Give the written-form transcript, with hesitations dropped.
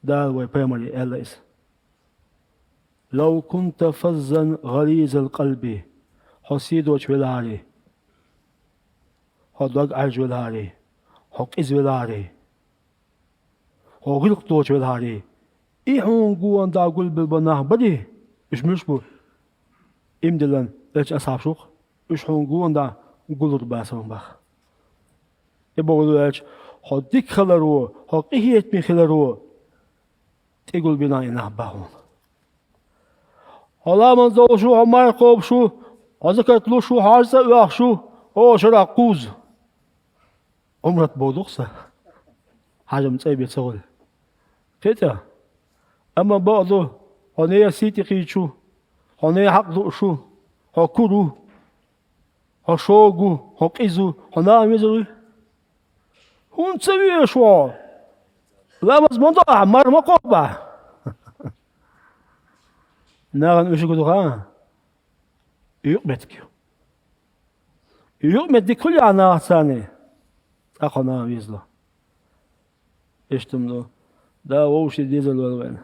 دار وبريمري إليس لو كنت فظا غليظ القلب حسيدوش ولاري هدوغ أرج ولاري هوك إز ولاري هوغلق دوش ولاري إيحون قوان دا قلب البناه بدي إش مشبو إمدلن ليش أصحاب شوق إش هون قوان دا قلور باسون بخ يبغلو ليش هديك خلرو هوك إيهيت مي خلرو تقول بنا إنه باهون هلا من زو شو عمر قوب شو أذكرت له شو حارسة وياه شو أو شرع قوز عمرت بودوخسة حاجة متسايبة تسغل فتا أما بعضه هنيا سيتي قيشو هنيا حق شو هكورو هشوغو هكيزو هنا ميزوي هون تسوي شو لا بس منطقة عمر ما قوبة ناغن وش يقولوا يقبتك يقبت دي كل عنا ثاني أخونا ويزلا إيش تملو دا ووش ديزل والوين